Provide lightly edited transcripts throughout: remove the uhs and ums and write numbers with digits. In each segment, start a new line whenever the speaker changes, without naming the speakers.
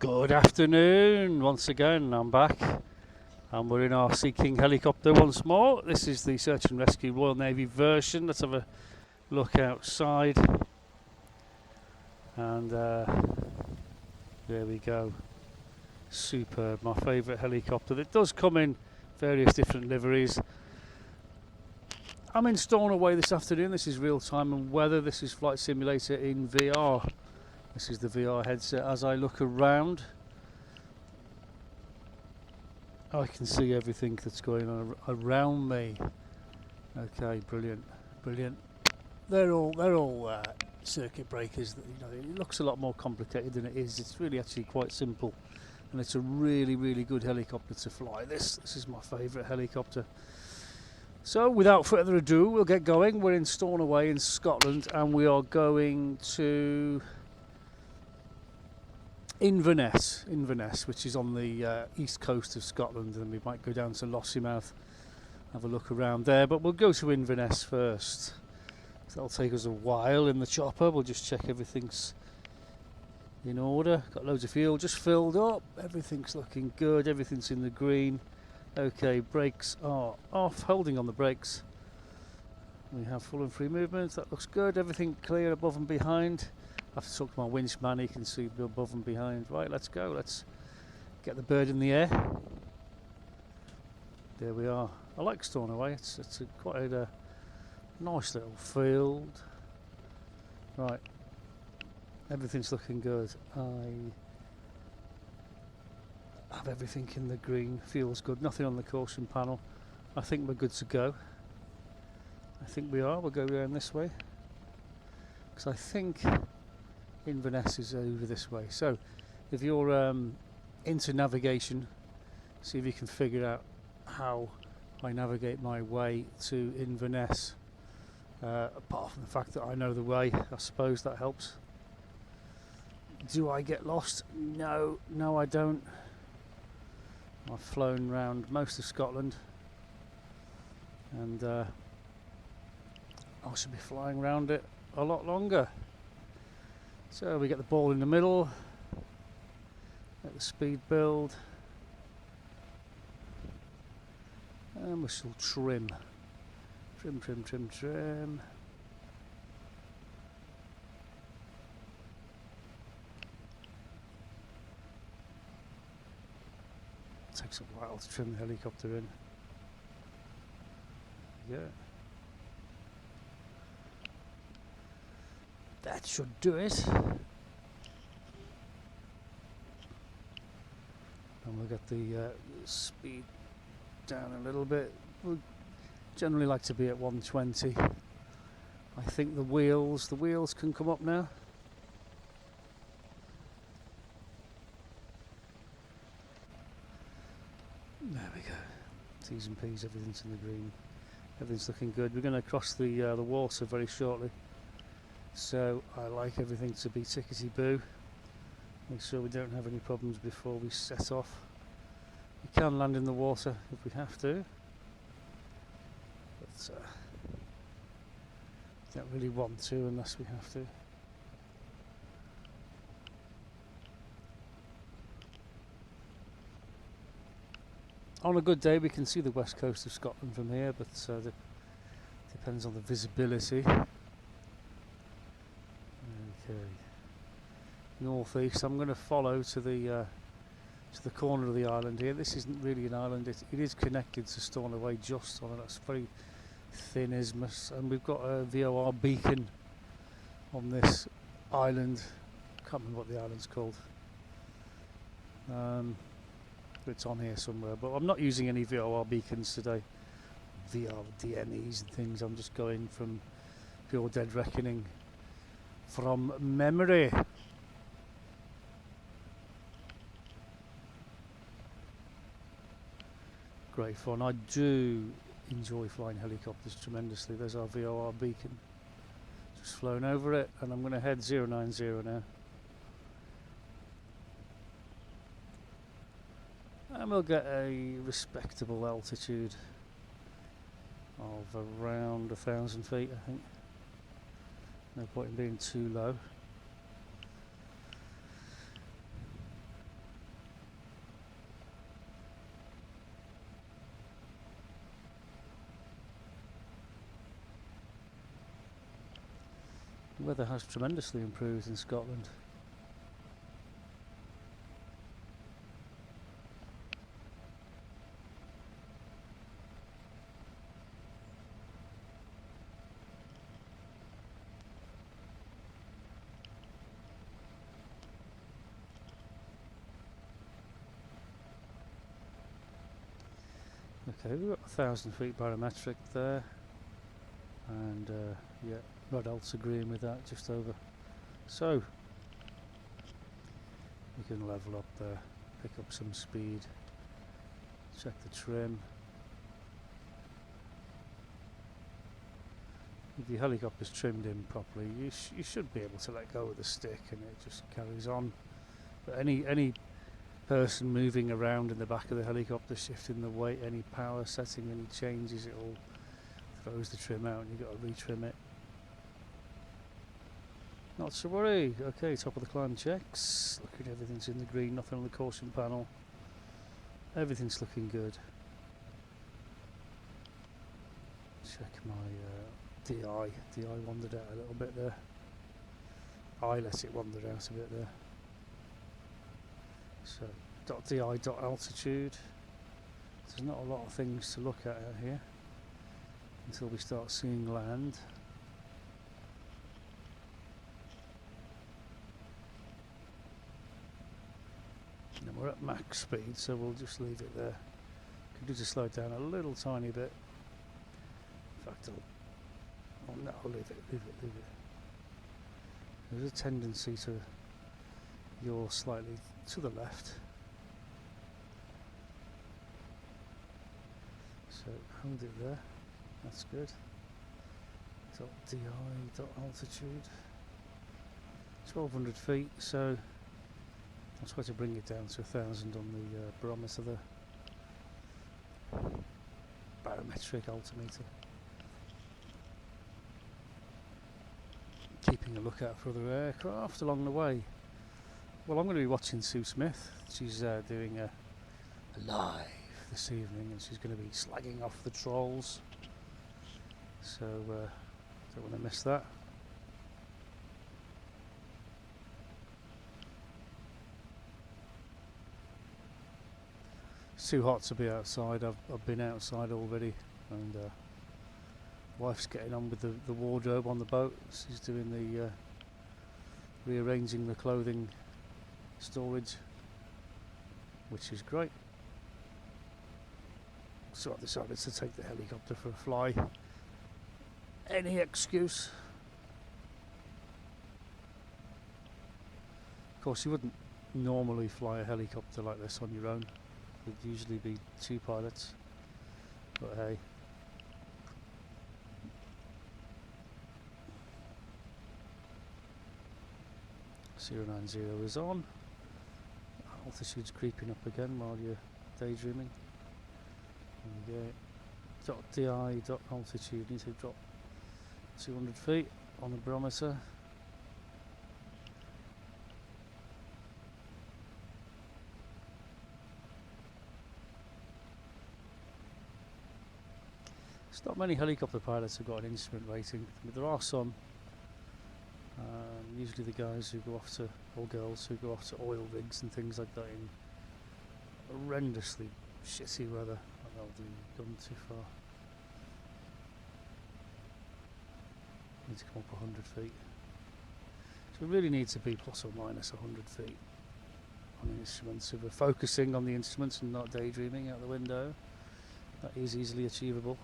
Good afternoon, once again I'm back and we're in our Sea King helicopter once more. This is the Search and Rescue Royal Navy version. Let's have a look outside and there we go. Superb, my favourite helicopter. It does come in various different liveries. I'm in Stornoway this afternoon. This is real time and weather. This is Flight Simulator in VR. This is the VR headset. As I look around, I can see everything that's going on around me. Okay, brilliant, brilliant. They're all circuit breakers. It looks a lot more complicated than it is. It's really actually quite simple, and it's a really good helicopter to fly. This is my favourite helicopter. So without further ado, we'll get going. We're in Stornoway in Scotland, and we are going to Inverness, which is on the east coast of Scotland, and we might go down to Lossiemouth, have a look around there, but we'll go to Inverness first. So that'll take us a while in the chopper. We'll just check everything's in order. Got loads of fuel just filled up, everything's looking good, everything's in the green. Okay, brakes are off, holding on the brakes. We have full and free movement, that looks good, everything clear above and behind. I have to talk to my winch man, he can see above and behind. Right, let's go, let's get the bird in the air. There we are. I like Stornoway, it's quite a nice little field. Right, everything's looking good. I have everything in the green, feels good, nothing on the caution panel. I think we're good to go. I think we are, we'll go around this way. Because I think Inverness is over this way. So if you're into navigation, see if you can figure out how I navigate my way to Inverness. Apart from the fact that I know the way, I suppose that helps. Do I get lost? No, I don't. I've flown around most of Scotland, and I should be flying around it a lot longer. So we get the ball in the middle, let the speed build, and we shall trim. Takes a while to trim the helicopter in. Yeah. That should do it. And we'll get the speed down a little bit. We generally like to be at 120. I think the wheels can come up now. There we go. T's and P's, everything's in the green. Everything's looking good. We're going to cross the water very shortly. So I like everything to be tickety-boo. Make sure we don't have any problems before we set off. We can land in the water if we have to, but don't really want to unless we have to. On a good day we can see the west coast of Scotland from here, but depends on the visibility. Okay, northeast. I'm going to follow to the corner of the island here. This isn't really an island. It is connected to Stornoway just on it. That's very thin isthmus, and we've got a VOR beacon on this island. Can't remember what the island's called. It's on here somewhere, but I'm not using any VOR beacons today. VR DNEs and things. I'm just going from pure dead reckoning from memory. Great fun. I do enjoy flying helicopters tremendously. There's our VOR beacon. Just flown over it, and I'm going to head 090 now. And we'll get a respectable altitude of around 1,000 feet, I think. No point in being too low. The weather has tremendously improved in Scotland. Okay, we've got 1,000 feet barometric there, and yeah, Rod Alt's agreeing with that, just over. So we can level up there, pick up some speed, check the trim. If your helicopter's trimmed in properly, you should be able to let go of the stick and it just carries on. But any person moving around in the back of the helicopter, shifting the weight, any power setting, any changes, it all throws the trim out and you've got to retrim it. Not to worry. Okay, top of the climb checks. Looking, everything's in the green, nothing on the caution panel. Everything's looking good. Check my DI. DI wandered out a little bit there. I let it wander out a bit there. So .di, .altitude. There's not a lot of things to look at out here until we start seeing land. And we're at max speed, so we'll just leave it there. Could do to slow it down a little tiny bit. In fact, I'll leave it. There's a tendency to yaw slightly to the left. So hold it there. That's good. .di, .altitude. 1,200 feet. So I'll try to bring it down to 1,000 on the barometer there. Barometric altimeter. Keeping a lookout for other aircraft along the way. Well, I'm going to be watching Sue Smith. She's doing a live this evening, and she's going to be slagging off the trolls. So don't want to miss that. It's too hot to be outside. I've been outside already, and wife's getting on with the wardrobe on the boat. She's doing the rearranging the clothing storage, which is great. So I decided to take the helicopter for a fly. Any excuse. Of course, you wouldn't normally fly a helicopter like this on your own. There'd usually be two pilots, but hey. .090 is on. Altitude's creeping up again while you're daydreaming. There we go. .di, .altitude, need to drop 200 feet on the barometer. There's not many helicopter pilots who've got an instrument rating, but there are some. Usually the guys who go off to, or girls who go off to oil rigs and things like that in horrendously shitty weather. That'll do, gone too far. Need to come up 100 feet. So we really need to be plus or minus 100 feet on the instruments. If we're focusing on the instruments and not daydreaming out the window, that is easily achievable.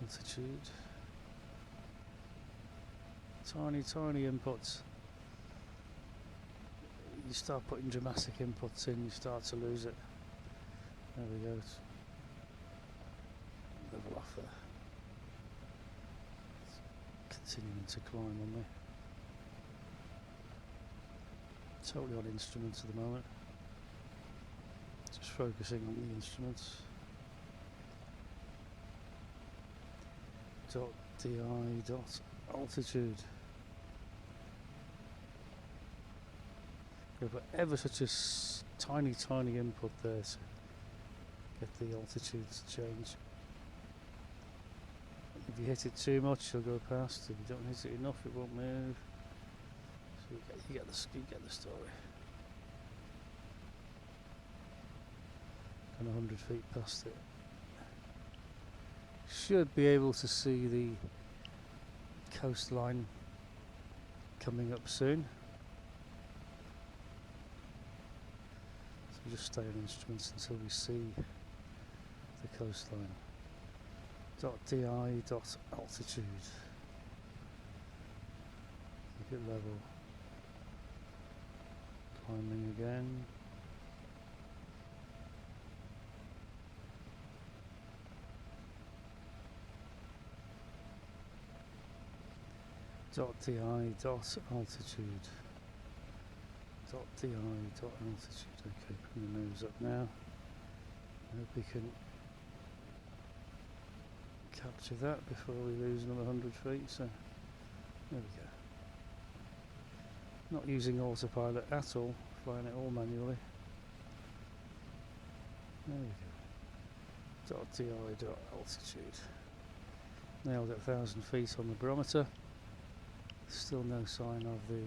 Altitude. Tiny inputs. You start putting dramatic inputs in, you start to lose it. There we go. Level off there. It's continuing to climb on me. Totally on instruments at the moment. Just focusing on the instruments. .di.altitude. We've got ever such a tiny input there to get the altitude to change. If you hit it too much, you'll go past. If you don't hit it enough, it won't move. So you get the story. And 100 feet past it. Should be able to see the coastline coming up soon. So we'll just stay on instruments until we see the coastline. .di.altitude. Keep it level. Climbing again. .di.altitude. .di.altitude. Okay, bring the nose up now. I hope we can capture that before we lose another 100 feet. So there we go. Not using autopilot at all, flying it all manually. There we go. .di.altitude. Nailed at 1,000 feet on the barometer. Still no sign of the.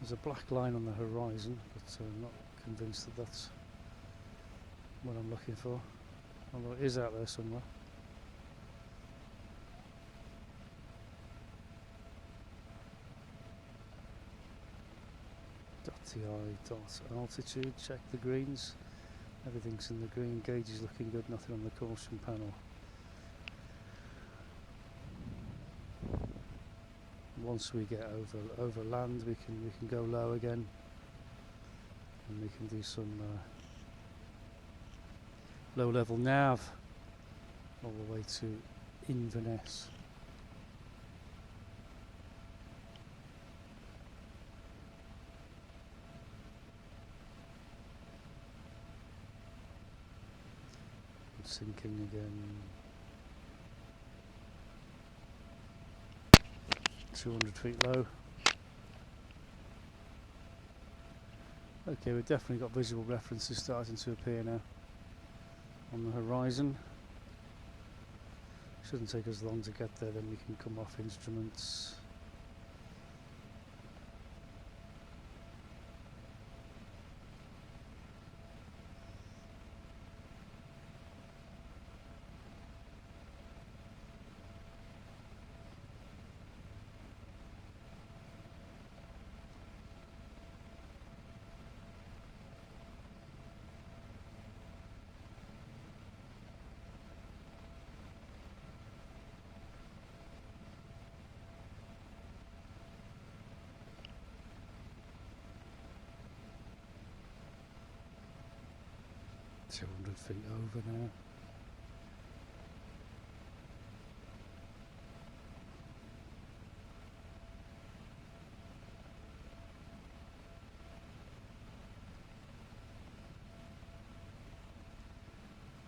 There's a black line on the horizon, but I'm not convinced that that's what I'm looking for. Although it is out there somewhere. .di.altitude, check the greens. Everything's in the green, gauge is looking good, nothing on the caution panel. Once we get over land, we can go low again, and we can do some low level nav all the way to Inverness. Sinking again. 200 feet low. Okay, we've definitely got visual references starting to appear now on the horizon. Shouldn't take us long to get there, then we can come off instruments. .200 feet over now.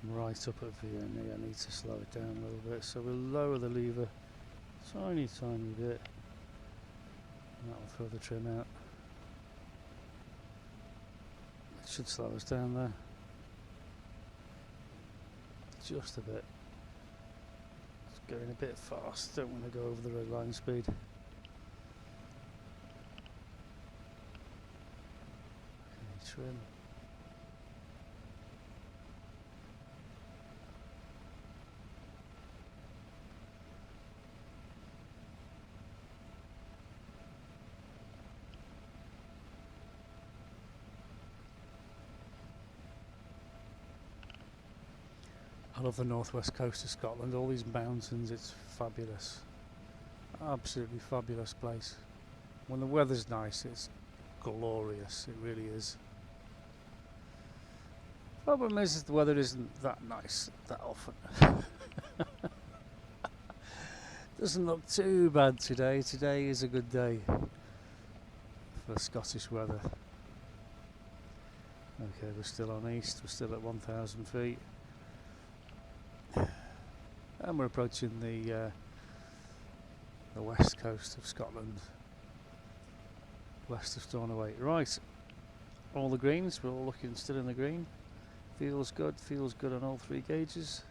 Right up at VNE, I need to slow it down a little bit, so we'll lower the lever tiny bit, and that'll throw the trim out. It should slow us down there. Just a bit. It's going a bit fast, don't want to go over the red line speed. Okay, trim. I love the northwest coast of Scotland, all these mountains, it's fabulous. Absolutely fabulous place. When the weather's nice, it's glorious, it really is. Problem is the weather isn't that nice that often. Doesn't look too bad today. Today is a good day for Scottish weather. Okay, we're still on east, we're still at 1,000 feet. and we're approaching the west coast of Scotland, west of Stornoway. Right, all the greens, we're all looking still in the green. Feels good on all three gauges.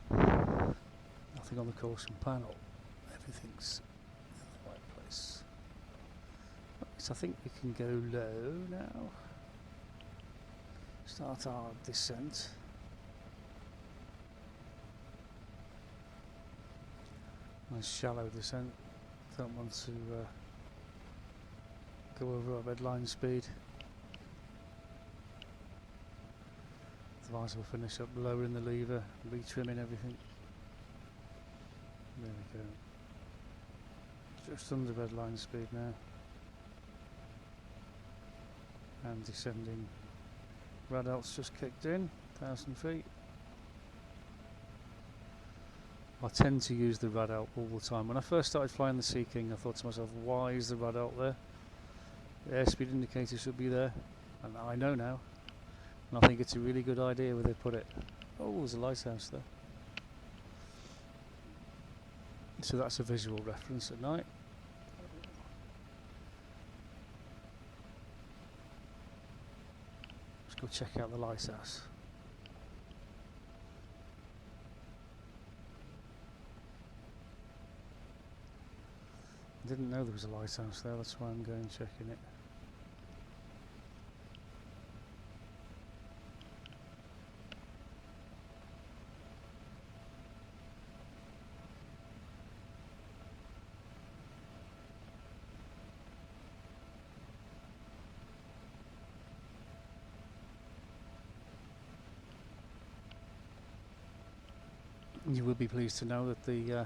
Nothing on the caution panel, everything's in the right place. Right, so I think we can go low now. Start our descent. Nice shallow descent. Don't want to go over our redline speed. Otherwise we'll finish up lowering the lever, retrimming everything. There we go. Just under redline speed now. And descending. Radalt's just kicked in, 1,000 feet. I tend to use the Radalt all the time. When I first started flying the Sea King, I thought to myself, why is the Radalt there? The airspeed indicator should be there, and I know now. And I think it's a really good idea where they put it. Oh, there's a lighthouse there. So that's a visual reference at night. Let's go check out the lighthouse. I didn't know there was a lighthouse there, that's why I'm going checking it. You will be pleased to know that the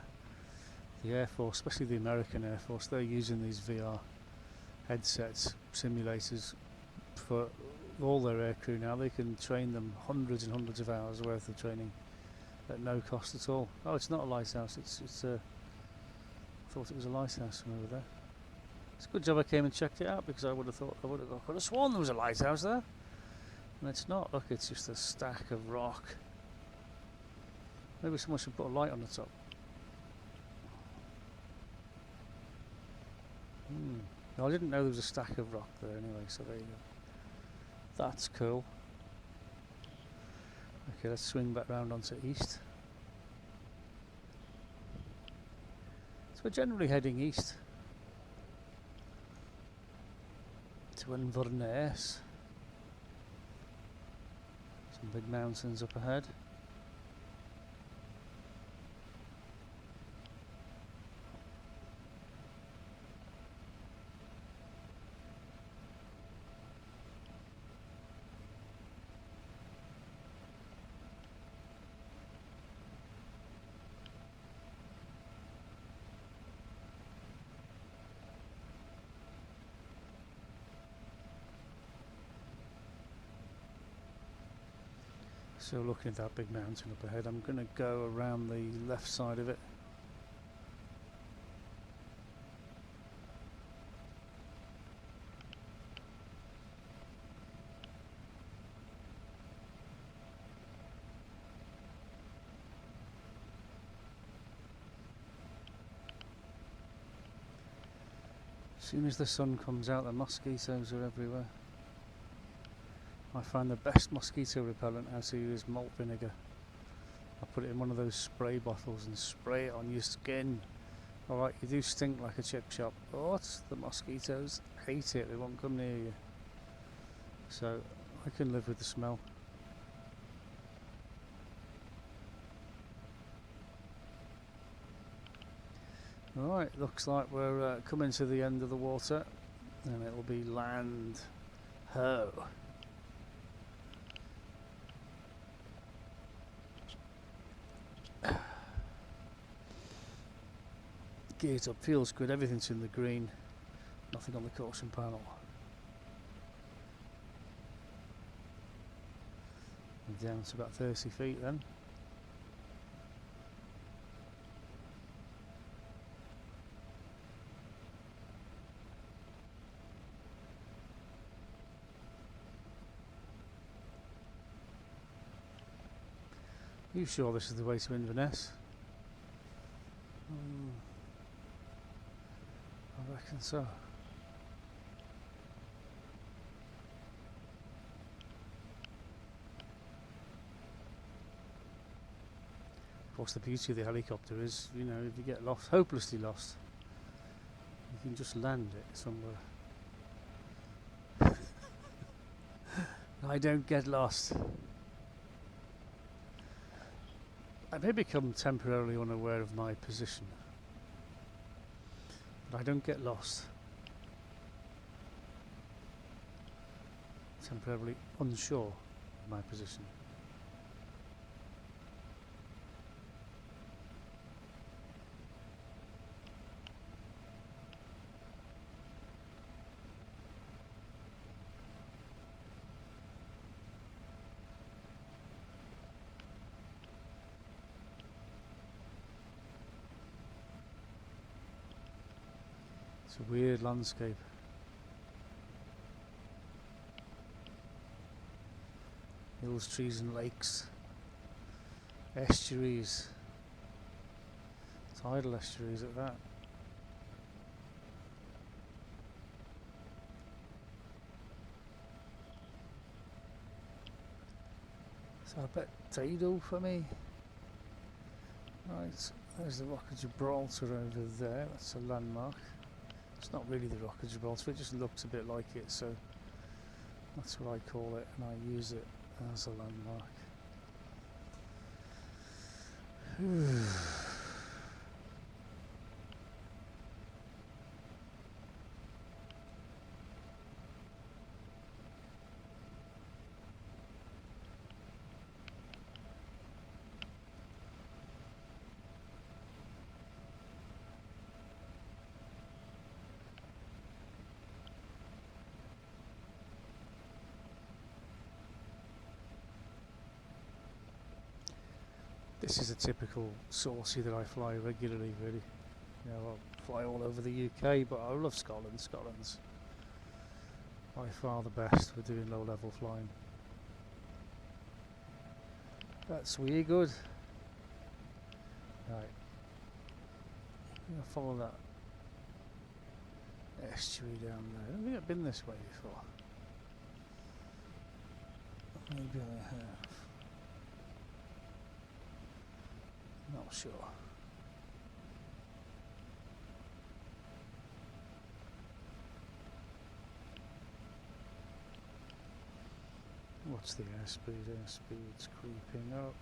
Air Force, especially the American Air Force, they're using these VR headsets, simulators for all their aircrew now. They can train them hundreds and hundreds of hours worth of training at no cost at all. Oh, it's not a lighthouse. It's I thought it was a lighthouse from over there. It's a good job I came and checked it out, because I would have sworn there was a lighthouse there, and it's not. Look, it's just a stack of rock. Maybe someone should put a light on the top. I didn't know there was a stack of rock there anyway, so there you go. That's cool. Okay, let's swing back round onto east. So we're generally heading east to Inverness. Some big mountains up ahead. So looking at that big mountain up ahead, I'm going to go around the left side of it. As soon as the sun comes out, the mosquitoes are everywhere. I find the best mosquito repellent how to use malt vinegar. I put it in one of those spray bottles and spray it on your skin. Alright, you do stink like a chip shop, but the mosquitoes hate it, they won't come near you. So I can live with the smell. Alright, looks like we're coming to the end of the water, and it'll be land ho. Gears up, feels good, everything's in the green, nothing on the caution panel. We're down to about 30 feet then. Are you sure this is the way to Inverness? I reckon so. Of course, the beauty of the helicopter is, you know, if you get lost, hopelessly lost, you can just land it somewhere. I don't get lost. I may become temporarily unaware of my position, but I don't get lost. Temporarily unsure of my position. It's a weird landscape. Hills, trees and lakes. Estuaries. Tidal estuaries at that. So a bit tidal for me. Right, there's the Rock of Gibraltar over there. That's a landmark. It's not really the Rock of Gibraltar, it just looks a bit like it, so that's what I call it, and I use it as a landmark. This is a typical saucy that I fly regularly, really. You know, I fly all over the UK, but I love Scotland. Scotland's by far the best for doing low-level flying. That's really good. Right, I'm going to follow that estuary down there. I don't think I've been this way before. Maybe I have. Not sure. What's the airspeed? Airspeed's creeping up.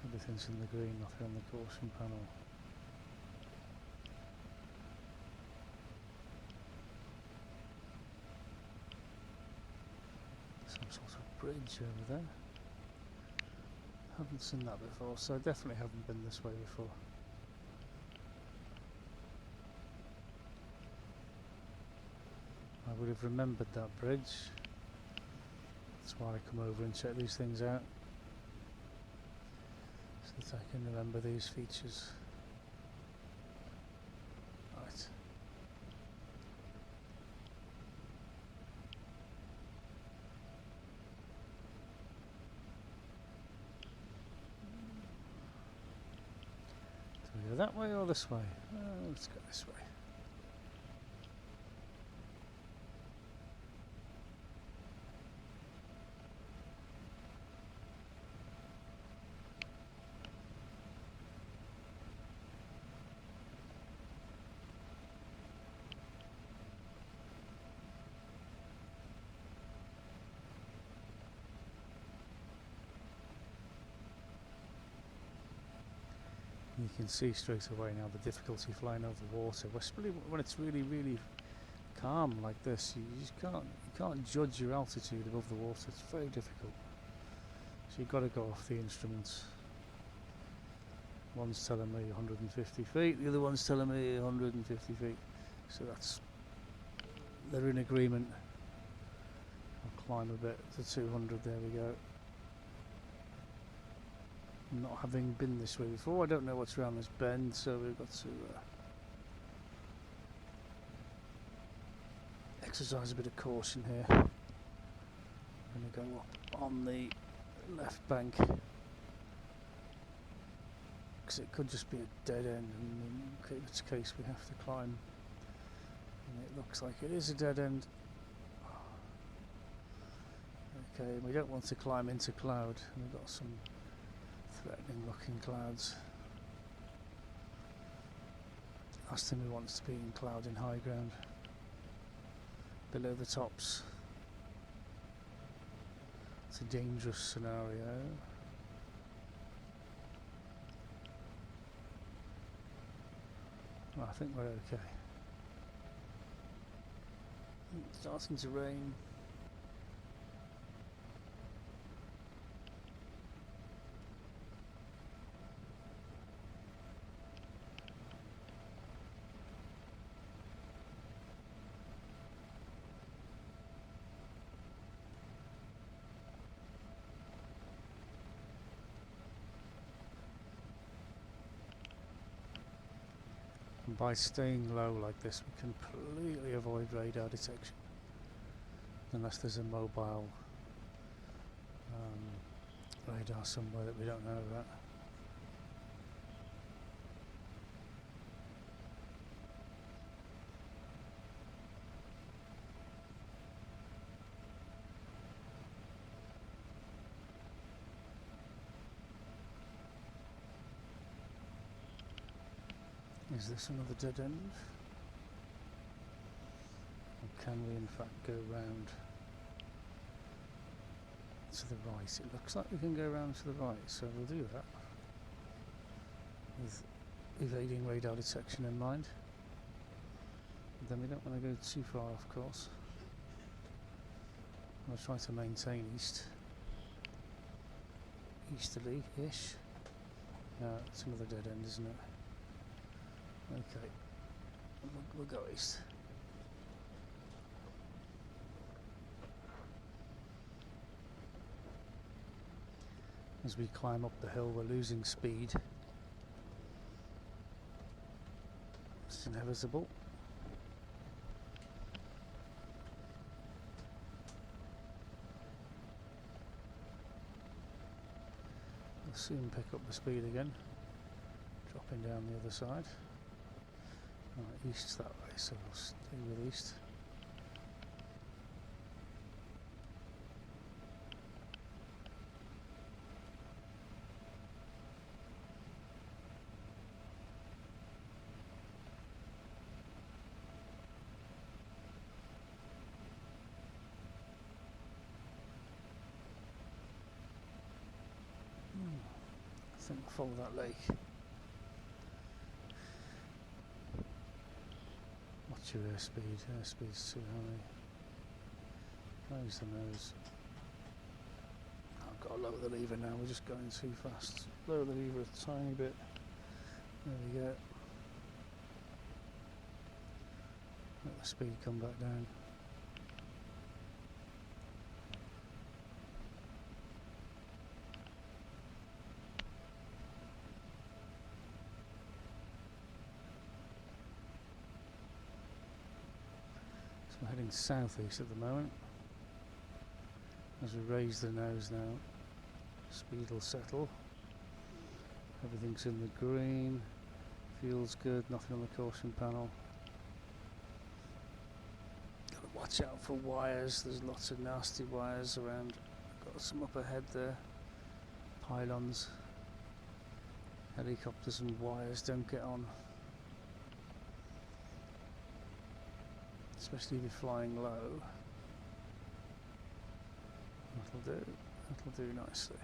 Everything's in the green, nothing on the caution panel. Some sort of bridge over there. Haven't seen that before, so I definitely haven't been this way before. I would have remembered that bridge. That's why I come over and check these things out, so that I can remember these features. Right. Do we go that way or this way? Let's go this way. You can see straight away now the difficulty flying over water, especially when it's really, really calm like this. You just can't judge your altitude above the water. It's very difficult. So you've got to go off the instruments. One's telling me 150 feet, the other one's telling me 150 feet. So they're in agreement. I'll climb a bit to 200. There we go. Not having been this way before, I don't know what's around this bend, so we've got to exercise a bit of caution here. going to go up on the left bank, because it could just be a dead end, and in which case we have to climb, and it looks like it is a dead end. Okay, we don't want to climb into cloud, we've got some threatening looking clouds. Last thing we want is to be in cloud in high ground, below the tops. It's a dangerous scenario. Well, I think we're okay. It's starting to rain. And by staying low like this, we can completely avoid radar detection, unless there's a mobile radar somewhere that we don't know about. Is this another dead end? Or can we in fact go round to the right? It looks like we can go round to the right, so we'll do that with evading radar detection in mind. But then we don't want to go too far off course. We'll try to maintain easterly-ish. No, it's another dead end, isn't it? Okay, we'll go east. As we climb up the hill, we're losing speed. It's inevitable. We'll soon pick up the speed again, dropping down the other side. Right, east's that way, so we'll stay with east. I think we'll follow that lake. What's your airspeed? Airspeed's too high. Close the nose. I've got to lower the lever now, we're just going too fast. Lower the lever a tiny bit. There we go. Let the speed come back down. We're heading southeast at the moment. As we raise the nose now, speed will settle. Everything's in the green, feels good, nothing on the caution panel. Gotta watch out for wires, there's lots of nasty wires around. Got some up ahead there, pylons, helicopters and wires don't get on. Especially if you're flying low. That'll do nicely.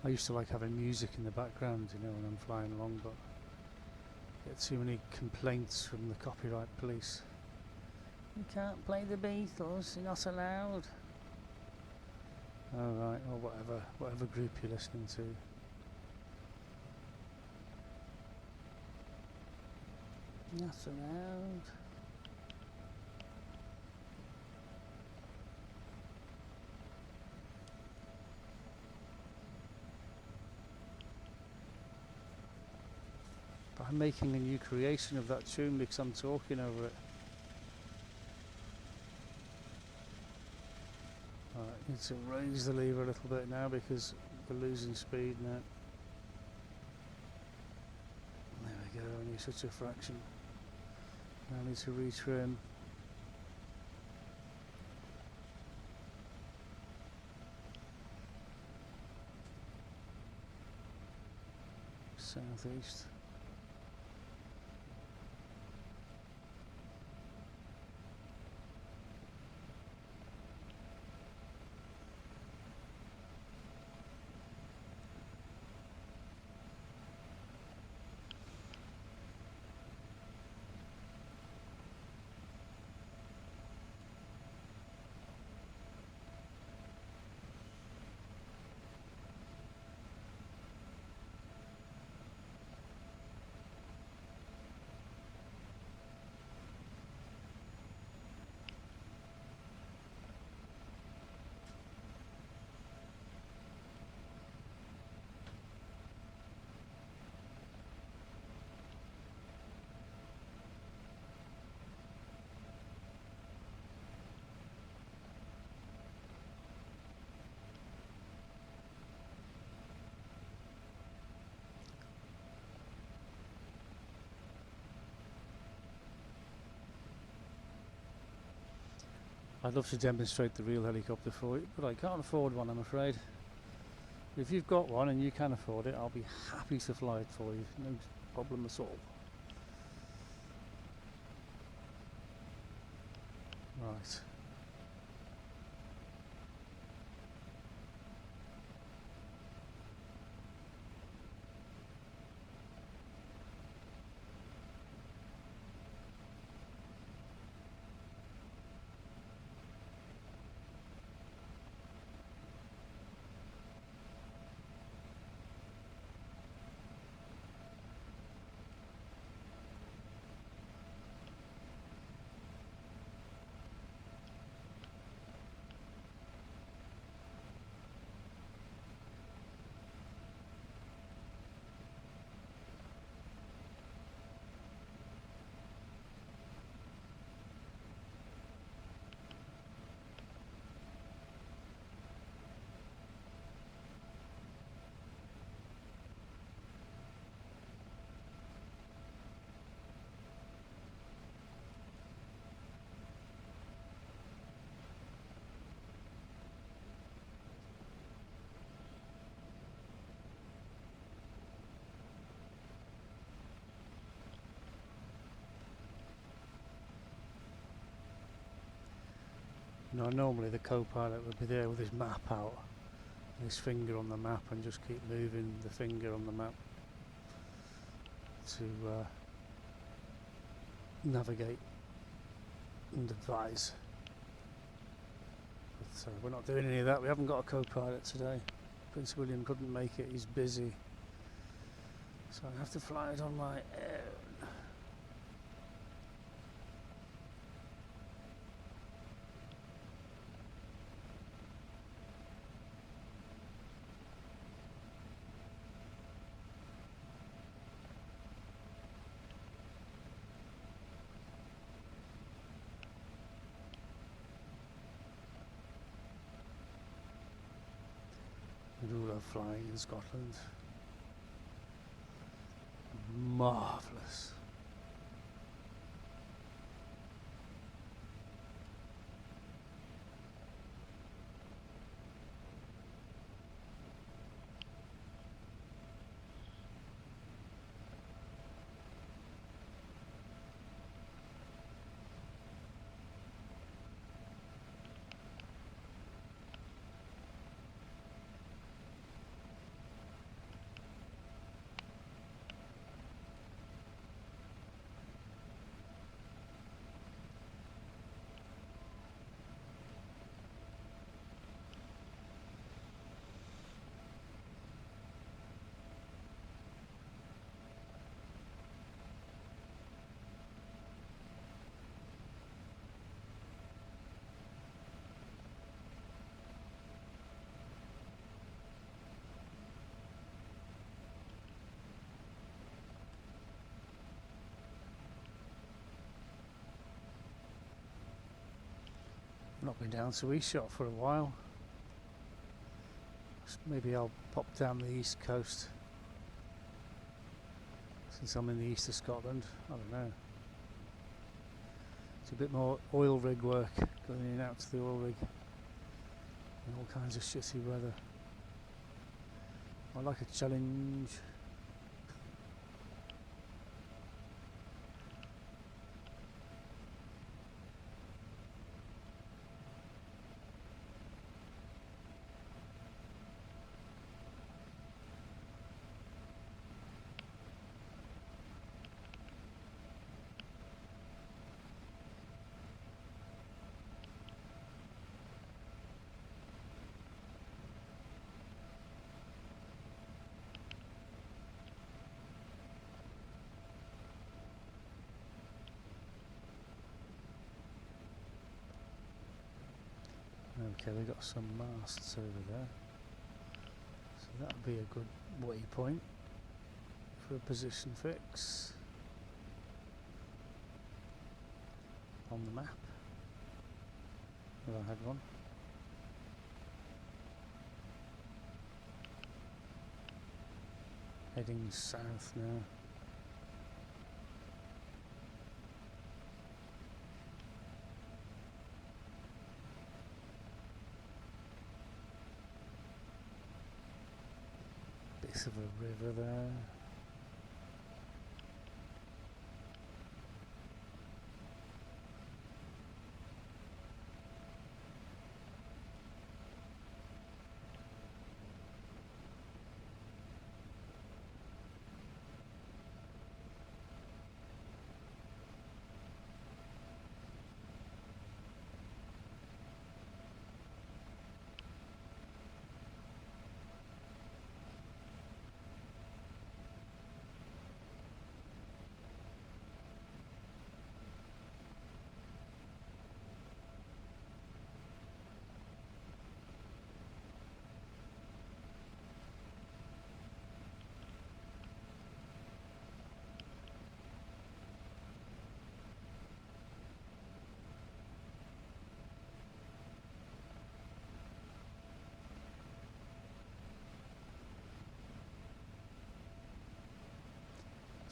I used to like having music in the background, you know, when I'm flying along, but I get too many complaints from the copyright police. You can't play the Beatles, you're not allowed. Alright, or whatever group you're listening to. Not allowed. But I'm making a new creation of that tune because I'm talking over it. I need to raise the lever a little bit now because we're losing speed now. There we go, only such a fraction. I need to retrim. Southeast. I'd love to demonstrate the real helicopter for you, but I can't afford one, I'm afraid. If you've got one and you can afford it, I'll be happy to fly it for you, no problem at all. Right. You know, normally the co-pilot would be there with his map out, and his finger on the map, and just keep moving the finger on the map to navigate and advise. But we're not doing any of that. We haven't got a co-pilot today. Prince William couldn't make it, he's busy. So I have to fly it on my own. I do love flying in Scotland. Marvellous. not been down to Eastshot for a while. Maybe I'll pop down the east coast since I'm in the east of Scotland. I don't know. It's a bit more oil rig work, going in and out to the oil rig in all kinds of shitty weather. I like a challenge. Okay, they've got some masts over there, so that'll be a good waypoint for a position fix on the map, if I had one. Heading south now. Bits of a river there.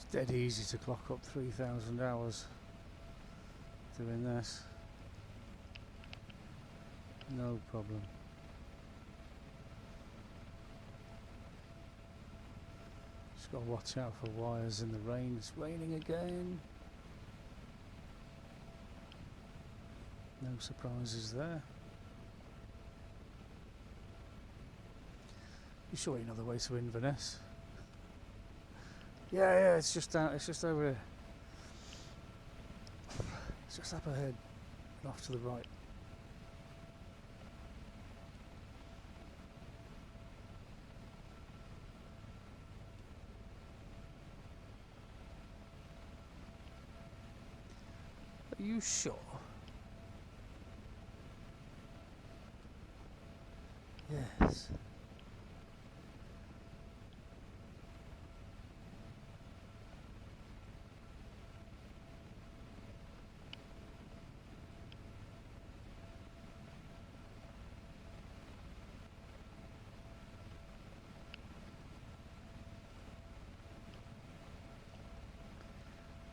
It's dead easy to clock up 3,000 hours doing this. No problem. Just got to watch out for wires in the rain. It's raining again. No surprises there. You sure you know the way to Inverness? Yeah, it's just down. It's just over here. It's just up ahead, and off to the right. Are you sure? Yes.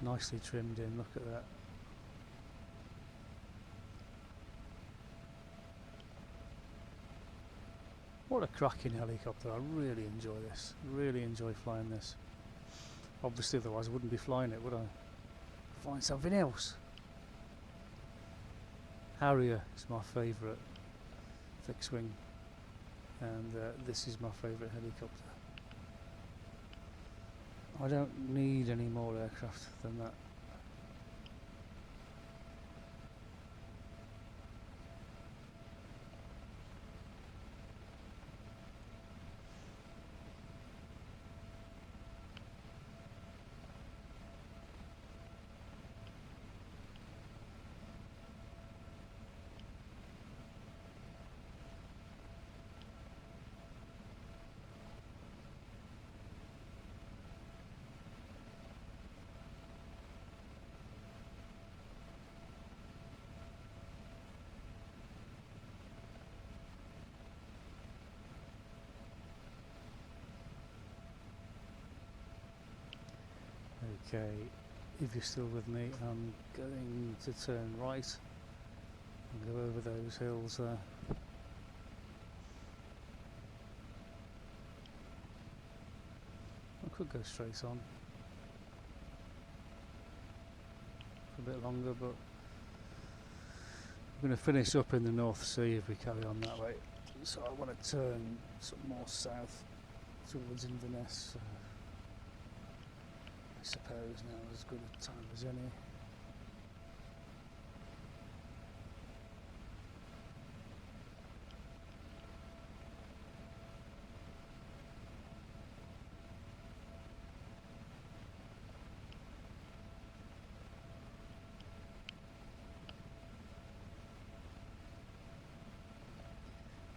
Nicely trimmed in, look at that. What a cracking helicopter. I really enjoy this. Really enjoy flying this. Obviously otherwise I wouldn't be flying it, would I? Find something else. Harrier is my favourite fixed wing, and this is my favourite helicopter. I don't need any more aircraft than that. Okay, if you're still with me, I'm going to turn right and go over those hills there. I could go straight on for a bit longer, but I'm going to finish up in the North Sea if we carry on that way. So I want to turn some more south towards Inverness. I suppose now is as good a time as any.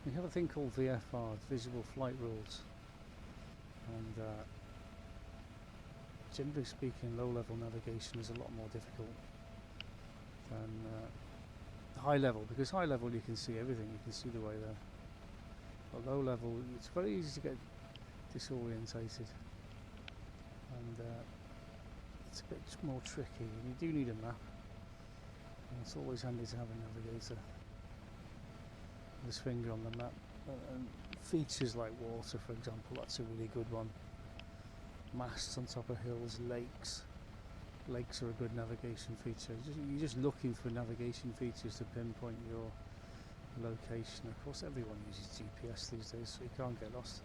We have a thing called VFR, Visual Flight Rules, and generally speaking, low-level navigation is a lot more difficult than high level, because high level you can see everything, you can see the way there. But low level, it's very easy to get disorientated, and it's a bit more tricky. You do need a map, and it's always handy to have a navigator. This finger on the map, and features like water, for example, that's a really good one. Masts on top of hills, lakes are a good navigation feature. You're just looking for navigation features to pinpoint your location. Of course everyone uses GPS these days, so you can't get lost,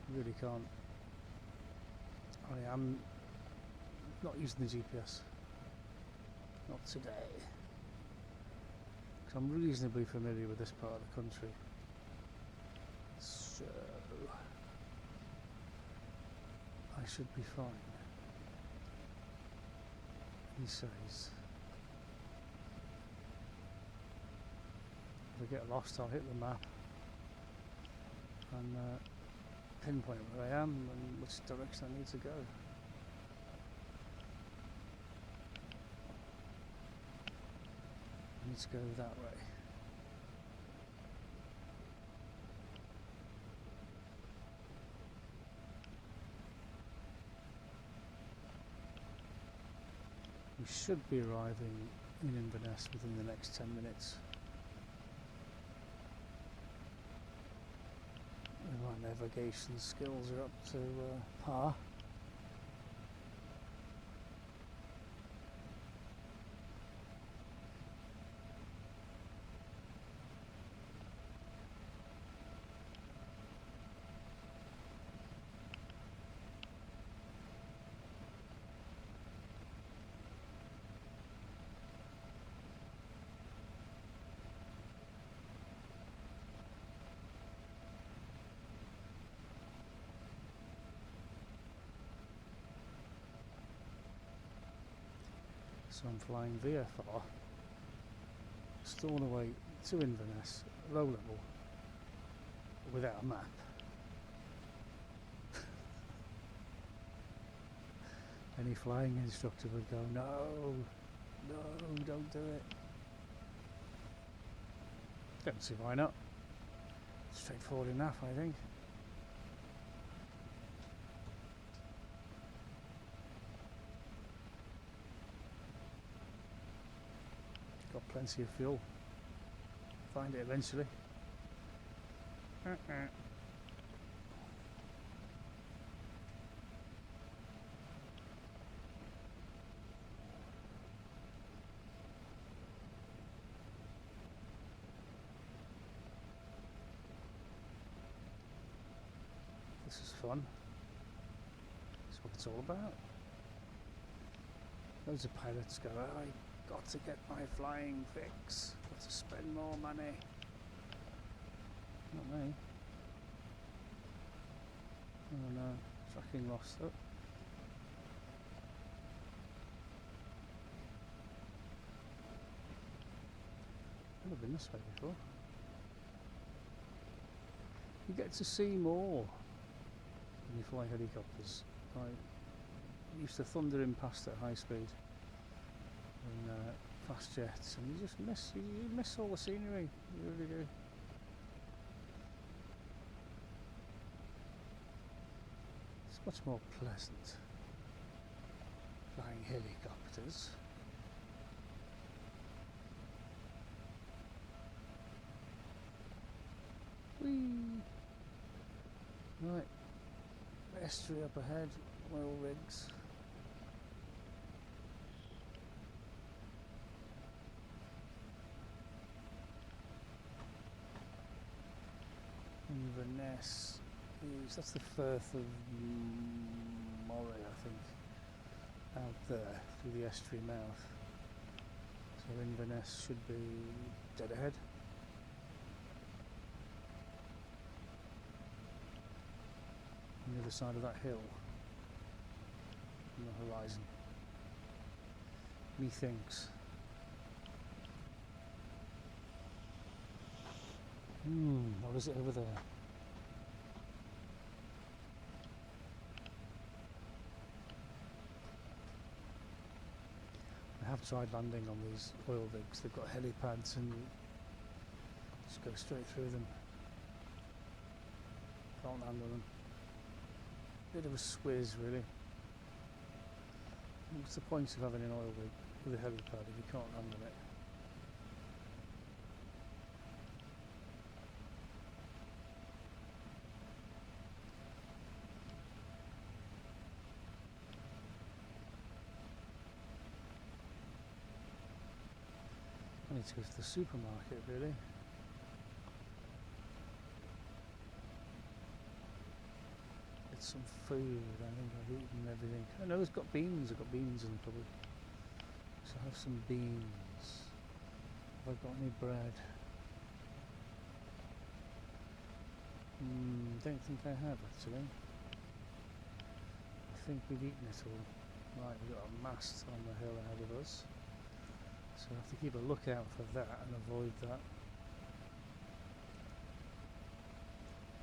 you really can't. I am not using the GPS, not today, because I'm reasonably familiar with this part of the country. So I should be fine, he says. If I get lost, I'll hit the map and pinpoint where I am and which direction I need to go. I need to go that way. We should be arriving in Inverness within the next 10 minutes. And my navigation skills are up to par. So I'm flying VFR, Stornoway to Inverness, low level, without a map. Any flying instructor would go, no, don't do it. Don't see why not. Straightforward enough, I think. Got plenty of fuel. Find it eventually. This is fun. That's what it's all about. Loads of pilots go, oh, I got to get my flying fix. Got to spend more money. Not me. Oh no, tracking lost. Oh. Never been this way before. You get to see more when you fly helicopters. I used to thunder in past at high speed in fast jets, and you just miss all the scenery. You really do. It's much more pleasant. flying helicopters. Whee! Right, estuary up ahead, oil rigs. Inverness is, that's the Firth of Moray, I think, out there through the estuary mouth. So Inverness should be dead ahead. On the other side of that hill, on the horizon. Methinks. What is it over there? I have tried landing on these oil rigs. They've got helipads and just go straight through them. Can't land on them. Bit of a swizz, really. What's the point of having an oil rig with a helipad if you can't land on it? I need to go to the supermarket, really. Get some food. I think I've eaten everything. I know it's got beans. I've got beans in the cupboard. So I'll have some beans. Have I got any bread? Don't think I have, actually. I think we've eaten it all. Right, we've got a mast on the hill ahead of us. So I have to keep a lookout for that and avoid that.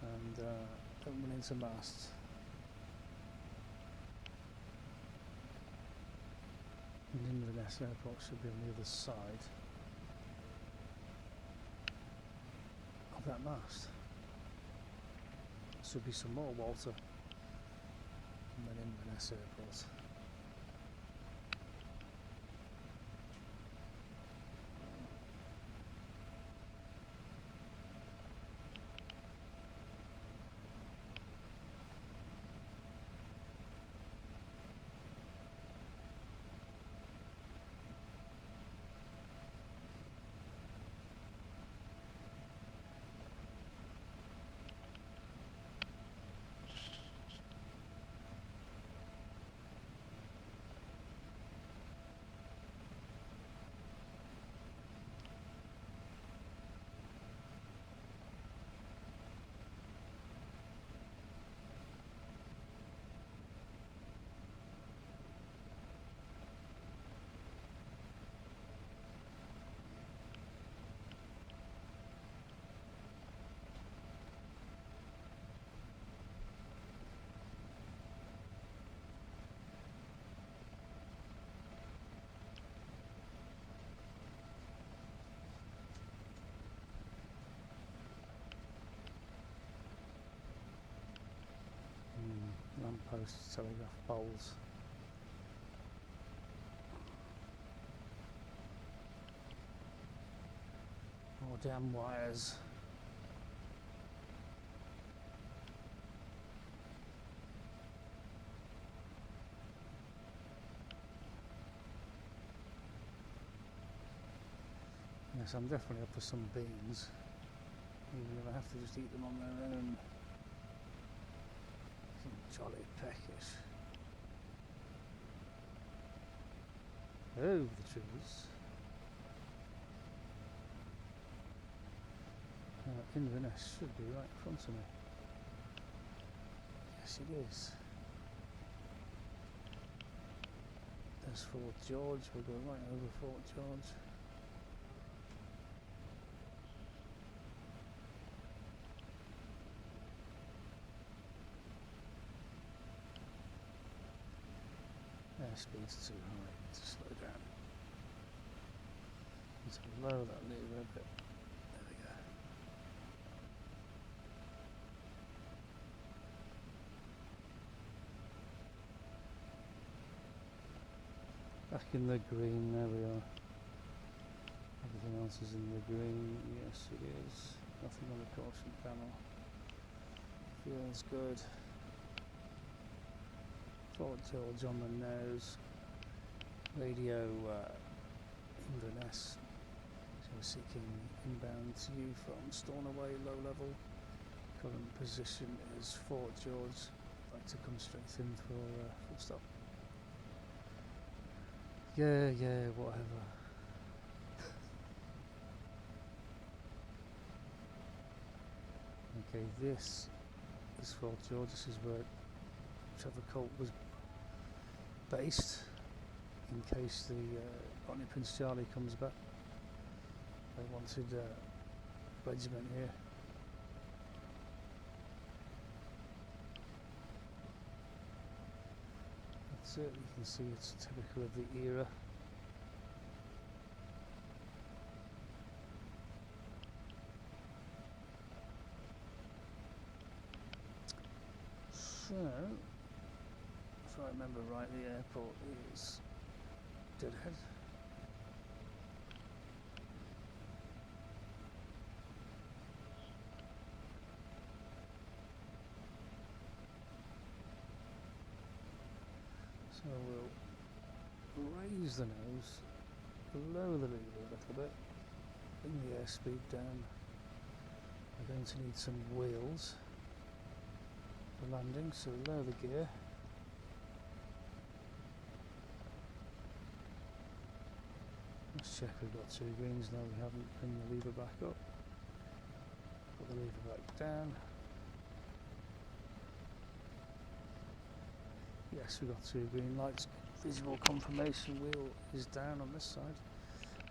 And don't run into masts. And Inverness Airport should be on the other side of that mast. Should be some more Walter and then Inverness Airport. Lampposts, telegraph poles. More damn wires. Yes, I'm definitely up for some beans, even if I have to just eat them on their own. Jolly peckish. Over the trees. Inverness should be right in front of me. Yes, it is. There's Fort George. We'll go right over Fort George. Speed's too high, I need to slow down. Need to lower that lever a bit. There we go. Back in the green, there we are. Everything else is in the green, yes it is. Nothing on the caution panel. Feels good. Fort George on the nose. Radio Inverness. So we're seeking inbound to you from Stornoway, low level. Current position is Fort George. I'd like to come straight in for full stop. Yeah, whatever. Okay, this is Fort George. This is where Trevor Colt was based, in case the Bonnie Prince Charlie comes back. They wanted a regiment here. Certainly you can see it's typical of the era. So, if I remember right, the airport is dead ahead. So we'll raise the nose, lower the lever a little bit, bring the airspeed down. We're going to need some wheels for landing, so lower the gear. Let's check we've got 2 greens now, we haven't. Bring the lever back up, put the lever back down. Yes, we've got 2 green lights. Visual confirmation wheel is down on this side.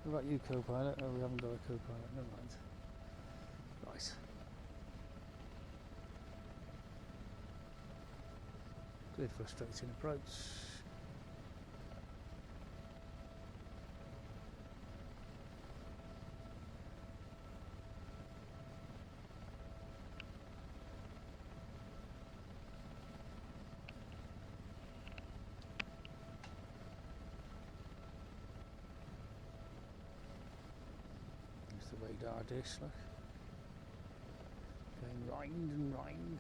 What about you, co-pilot? Oh, we haven't got a co-pilot, never mind. Right. Cleared for a straight-in approach. Radar dish, look. Going round and round.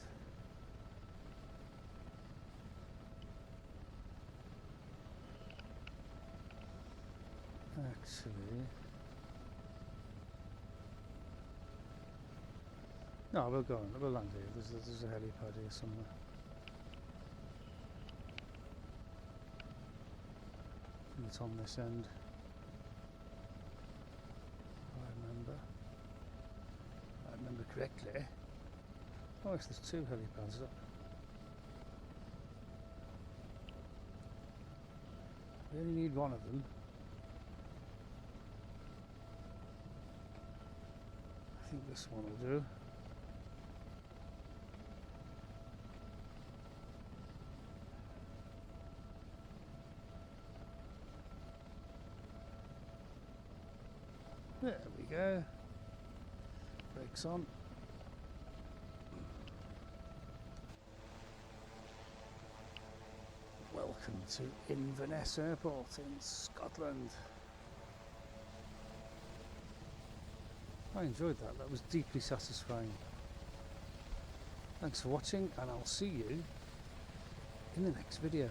Actually, no, we'll go on. We'll land here. There's a helipad here somewhere. It's on this end. I remember correctly. Oh, yes, there's 2 helipads up. We only need one of them. I think this one will do. There we go. Brakes on. Welcome to Inverness Airport in Scotland. I enjoyed that. That was deeply satisfying. Thanks for watching, and I'll see you in the next video.